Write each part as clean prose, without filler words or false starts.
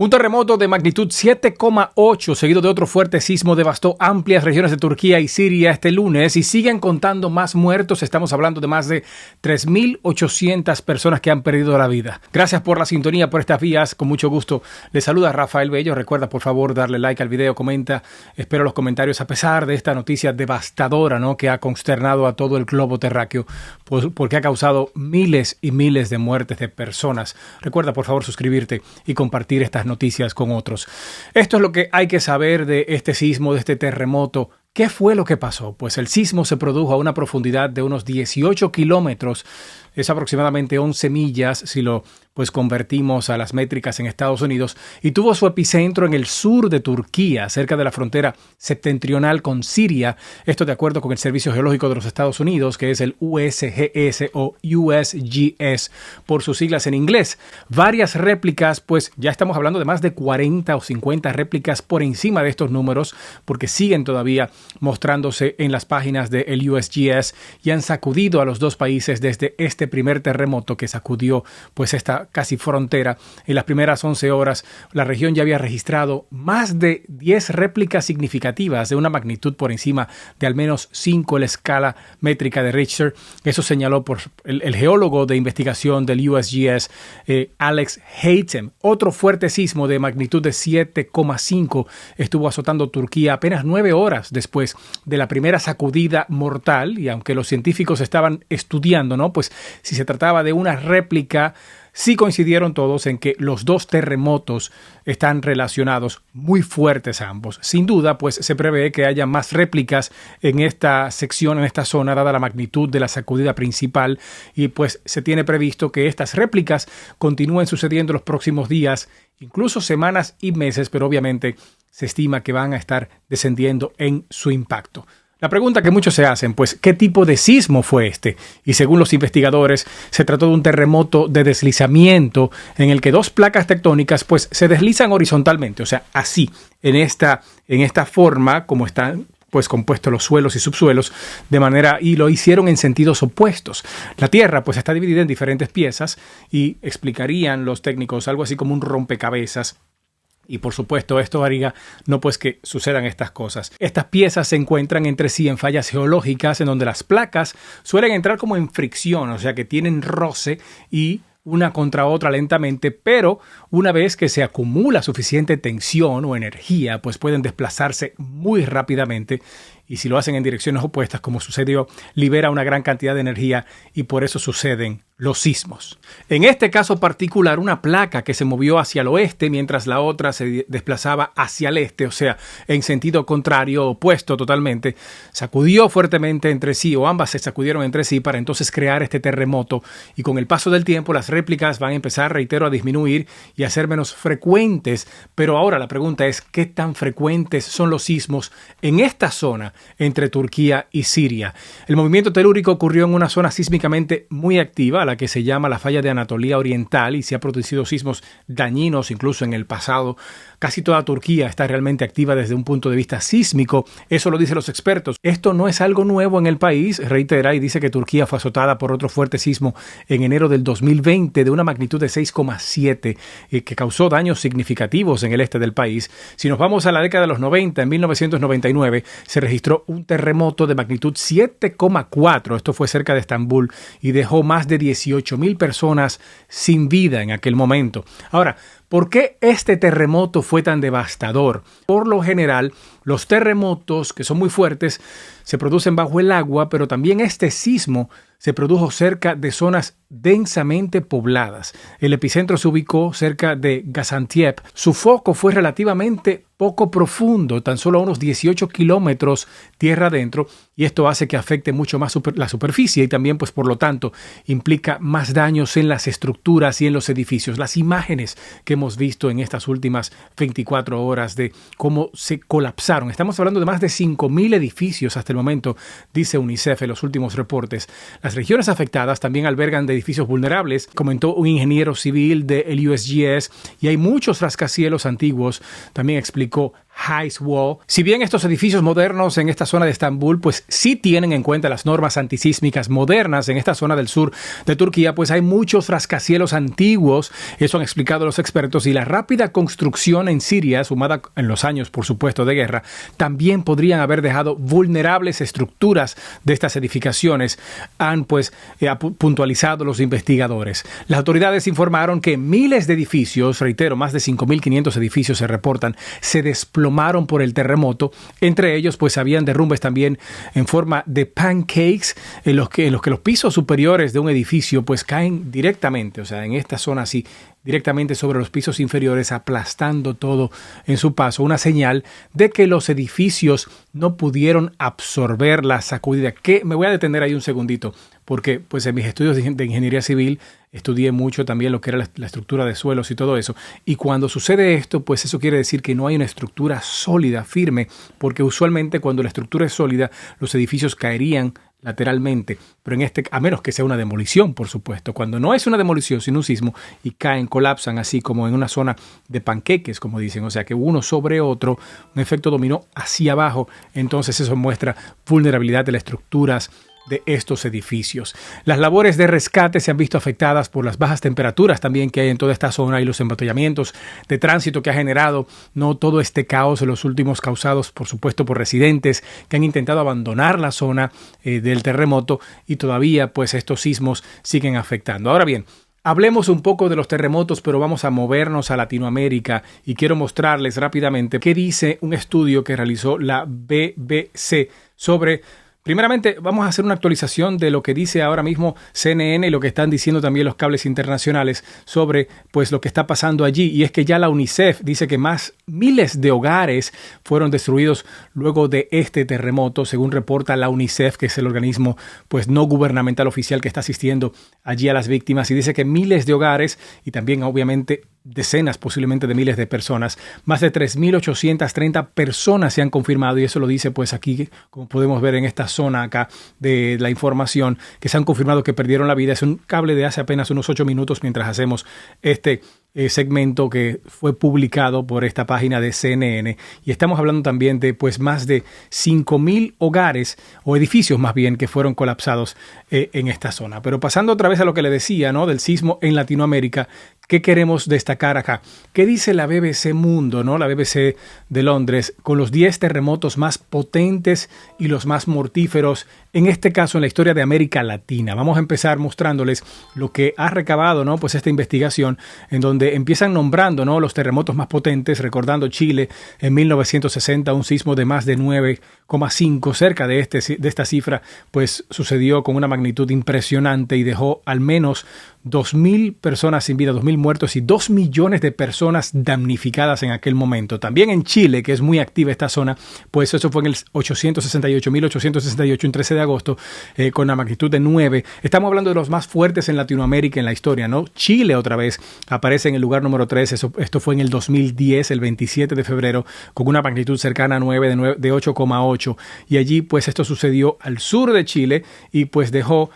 Un terremoto de magnitud 7,8 seguido de otro fuerte sismo devastó amplias regiones de Turquía y Siria este lunes y siguen contando más muertos. Estamos hablando de más de 3.800 personas que han perdido la vida. Gracias por la sintonía por estas vías. Con mucho gusto les saluda Rafael Bello. Recuerda por favor darle like al video, comenta. Espero los comentarios a pesar de esta noticia devastadora, ¿no?, que ha consternado a todo el globo terráqueo porque ha causado miles y miles de muertes de personas. Recuerda por favor suscribirte y compartir estas noticias con otros. Esto es lo que hay que saber de este sismo, de este terremoto. ¿Qué fue lo que pasó? Pues el sismo se produjo a una profundidad de unos 18 kilómetros, es aproximadamente 11 millas si lo convertimos a las métricas en Estados Unidos, y tuvo su epicentro en el sur de Turquía, cerca de la frontera septentrional con Siria. Esto de acuerdo con el Servicio Geológico de los Estados Unidos, que es el USGS o USGS por sus siglas en inglés. Varias réplicas, pues ya estamos hablando de más de 40 o 50 réplicas por encima de estos números, porque siguen todavía mostrándose en las páginas del USGS y han sacudido a los dos países desde este primer terremoto que sacudió pues esta casi frontera. En las primeras 11 horas la región ya había registrado más de 10 réplicas significativas de una magnitud por encima de al menos 5 en la escala métrica de Richter. Eso señaló por el geólogo de investigación del USGS, Alex Haytem. Otro fuerte sismo de magnitud de 7,5 estuvo azotando Turquía apenas 9 horas después de la primera sacudida mortal, y aunque los científicos estaban estudiando, ¿no?, pues si se trataba de una réplica, sí coincidieron todos en que los dos terremotos están relacionados, muy fuertes ambos. Sin duda, pues se prevé que haya más réplicas en esta sección, en esta zona, dada la magnitud de la sacudida principal, y pues se tiene previsto que estas réplicas continúen sucediendo los próximos días, incluso semanas y meses, pero obviamente se estima que van a estar descendiendo en su impacto. La pregunta que muchos se hacen, pues, ¿qué tipo de sismo fue este? Y según los investigadores, se trató de un terremoto de deslizamiento en el que dos placas tectónicas, pues, se deslizan horizontalmente, o sea, así, en esta forma, como están pues compuestos los suelos y subsuelos, y lo hicieron en sentidos opuestos. La Tierra pues está dividida en diferentes piezas y explicarían los técnicos algo así como un rompecabezas. Y por supuesto esto haría no pues que sucedan estas cosas. Estas piezas se encuentran entre sí en fallas geológicas en donde las placas suelen entrar como en fricción, o sea que tienen roce y una contra otra lentamente, pero una vez que se acumula suficiente tensión o energía, pues pueden desplazarse muy rápidamente, y si lo hacen en direcciones opuestas, como sucedió, libera una gran cantidad de energía y por eso suceden los sismos. En este caso particular, una placa que se movió hacia el oeste mientras la otra se desplazaba hacia el este, o sea, en sentido contrario, opuesto totalmente, sacudió fuertemente entre sí, o ambas se sacudieron entre sí para entonces crear este terremoto, y con el paso del tiempo las réplicas van a empezar, reitero, a disminuir y a ser menos frecuentes. Pero ahora la pregunta es, ¿qué tan frecuentes son los sismos en esta zona entre Turquía y Siria? El movimiento telúrico ocurrió en una zona sísmicamente muy activa, la que se llama la falla de Anatolia Oriental, y se ha producido sismos dañinos incluso en el pasado. Casi toda Turquía está realmente activa desde un punto de vista sísmico, eso lo dicen los expertos. Esto no es algo nuevo en el país, reitera, y dice que Turquía fue azotada por otro fuerte sismo en enero del 2020 de una magnitud de 6,7 que causó daños significativos en el este del país. Si nos vamos a la década de los 90, en 1999 se registró un terremoto de magnitud 7,4, esto fue cerca de Estambul, y dejó más de 18,000 personas sin vida en aquel momento. Ahora, ¿por qué este terremoto fue tan devastador? Por lo general, los terremotos, que son muy fuertes, se producen bajo el agua, pero también este sismo se produjo cerca de zonas densamente pobladas. El epicentro se ubicó cerca de Gaziantep. Su foco fue relativamente poco profundo, tan solo a unos 18 kilómetros tierra adentro, y esto hace que afecte mucho más la superficie y también, pues por lo tanto, implica más daños en las estructuras y en los edificios. Las imágenes que hemos visto en estas últimas 24 horas de cómo se colapsaron. Estamos hablando de más de 5,000 edificios hasta el momento, dice UNICEF en los últimos reportes. Las regiones afectadas también albergan de edificios vulnerables, comentó un ingeniero civil del USGS, y hay muchos rascacielos antiguos, también explicó Heights Wall. Si bien estos edificios modernos en esta zona de Estambul pues sí tienen en cuenta las normas antisísmicas modernas en esta zona del sur de Turquía, pues hay muchos rascacielos antiguos, eso han explicado los expertos, y la rápida construcción en Siria, sumada en los años por supuesto de guerra, también podrían haber dejado vulnerables estructuras de estas edificaciones, han pues puntualizado los investigadores. Las autoridades informaron que miles de edificios, reitero, más de 5.500 edificios se reportan, se desplomaron por el terremoto. Entre ellos pues habían derrumbes también en forma de pancakes, en los que los pisos superiores de un edificio pues caen directamente, o sea, en esta zona así, directamente sobre los pisos inferiores, aplastando todo en su paso, una señal de que los edificios no pudieron absorber la sacudida. Que me voy a detener ahí un segundito, porque pues en mis estudios de ingeniería civil estudié mucho también lo que era la estructura de suelos y todo eso, y cuando sucede esto, pues eso quiere decir que no hay una estructura sólida, firme, porque usualmente cuando la estructura es sólida, los edificios caerían lateralmente, pero a menos que sea una demolición, por supuesto. Cuando no es una demolición, sino un sismo, y caen, colapsan así como en una zona de panqueques, como dicen, o sea que uno sobre otro, un efecto dominó hacia abajo, entonces eso muestra vulnerabilidad de las estructuras de estos edificios. Las labores de rescate se han visto afectadas por las bajas temperaturas también que hay en toda esta zona y los embotellamientos de tránsito que ha generado no todo este caos en los últimos, causados por supuesto por residentes que han intentado abandonar la zona del terremoto, y todavía pues estos sismos siguen afectando. Ahora bien, hablemos un poco de los terremotos, pero vamos a movernos a Latinoamérica y quiero mostrarles rápidamente qué dice un estudio que realizó la BBC sobre... Primeramente, vamos a hacer una actualización de lo que dice ahora mismo CNN y lo que están diciendo también los cables internacionales sobre pues lo que está pasando allí. Y es que ya la UNICEF dice que miles de hogares fueron destruidos luego de este terremoto, según reporta la UNICEF, que es el organismo pues no gubernamental oficial que está asistiendo allí a las víctimas. Y dice que miles de hogares y también obviamente decenas posiblemente de miles de personas, más de 3.830 personas se han confirmado, y eso lo dice pues aquí, como podemos ver en esta zona acá de la información, que se han confirmado que perdieron la vida. Es un cable de hace apenas unos 8 minutos mientras hacemos este segmento que fue publicado por esta página de CNN, y estamos hablando también de pues más de 5.000 hogares o edificios más bien que fueron colapsados en esta zona. Pero pasando otra vez a lo que le decía, ¿no?, del sismo en Latinoamérica, ¿qué queremos destacar acá? ¿Qué dice la BBC Mundo, ¿no?, la BBC de Londres, con los 10 terremotos más potentes y los más mortíferos, en este caso en la historia de América Latina? Vamos a empezar mostrándoles lo que ha recabado, ¿no?, pues esta investigación, en donde empiezan nombrando, ¿no?, los terremotos más potentes, recordando Chile en 1960, un sismo de más de 9,5, cerca de esta cifra, pues sucedió con una magnitud impresionante y dejó al menos 2.000 personas sin vida, 2.000 muertos y 2 millones de personas damnificadas en aquel momento. También en Chile, que es muy activa esta zona, pues eso fue en el 1868, un 13 de agosto, con la magnitud de 9. Estamos hablando de los más fuertes en Latinoamérica en la historia, ¿no? Chile otra vez aparece en el lugar número 3, esto fue en el 2010, el 27 de febrero, con una magnitud cercana a 9, de 8,8. Y allí pues esto sucedió al sur de Chile y pues dejó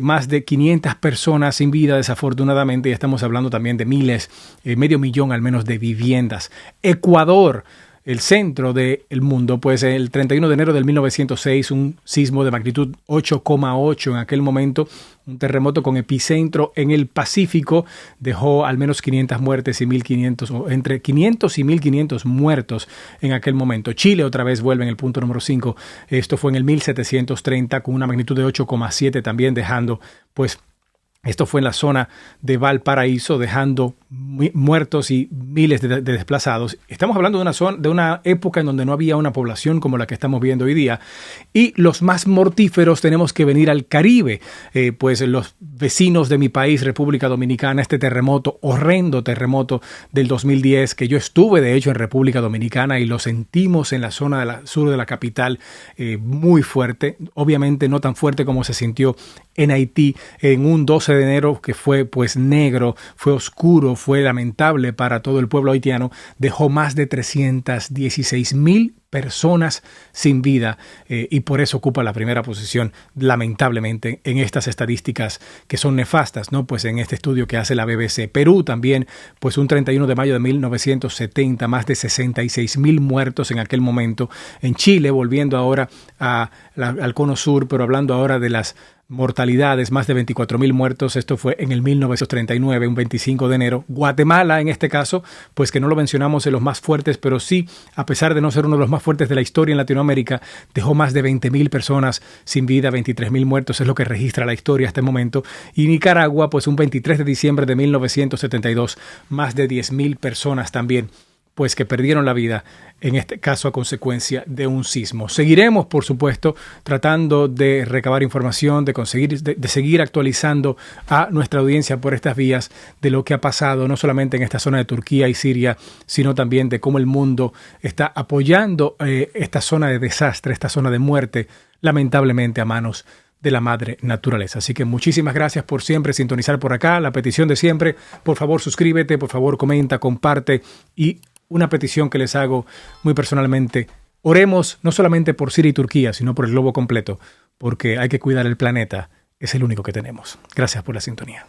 más de 500 personas sin vida, desafortunadamente, y estamos hablando también de miles, medio millón al menos de viviendas. Ecuador, el centro del mundo, pues el 31 de enero del 1906, un sismo de magnitud 8,8 en aquel momento, un terremoto con epicentro en el Pacífico, dejó al menos 500 muertes y 1.500, o entre 500 y 1.500 muertos en aquel momento. Chile otra vez vuelve en el punto número 5, esto fue en el 1730 con una magnitud de 8,7 también, dejando pues... Esto fue en la zona de Valparaíso, dejando muertos y miles de desplazados. Estamos hablando de una época en donde no había una población como la que estamos viendo hoy día. Y los más mortíferos tenemos que venir al Caribe. Pues los vecinos de mi país, República Dominicana, este terremoto, horrendo terremoto del 2010, que yo estuve de hecho en República Dominicana y lo sentimos en la zona sur de la capital, muy fuerte. Obviamente no tan fuerte como se sintió en Haití en un 12 de enero que fue pues negro, fue oscuro, fue lamentable para todo el pueblo haitiano, dejó más de 316,000 personas sin vida y por eso ocupa la primera posición, lamentablemente, en estas estadísticas que son nefastas, ¿no? Pues en este estudio que hace la BBC. Perú también, pues un 31 de mayo de 1970, más de 66,000 muertos en aquel momento. En Chile, volviendo ahora al cono sur, pero hablando ahora de las mortalidades, más de 24,000 muertos. Esto fue en el 1939, un 25 de enero. Guatemala, en este caso, pues que no lo mencionamos en los más fuertes, pero sí, a pesar de no ser uno de los más fuertes de la historia en Latinoamérica, dejó más de 20,000 personas sin vida, 23,000 muertos, es lo que registra la historia hasta el momento. Y Nicaragua, pues un 23 de diciembre de 1972, más de 10,000 personas también, pues que perdieron la vida, en este caso a consecuencia de un sismo. Seguiremos, por supuesto, tratando de recabar información, de seguir actualizando a nuestra audiencia por estas vías de lo que ha pasado, no solamente en esta zona de Turquía y Siria, sino también de cómo el mundo está apoyando esta zona de desastre, esta zona de muerte, lamentablemente a manos de la madre naturaleza. Así que muchísimas gracias por siempre sintonizar por acá. La petición de siempre, por favor suscríbete, por favor comenta, comparte y una petición que les hago muy personalmente: oremos no solamente por Siria y Turquía, sino por el globo completo, porque hay que cuidar el planeta, es el único que tenemos. Gracias por la sintonía.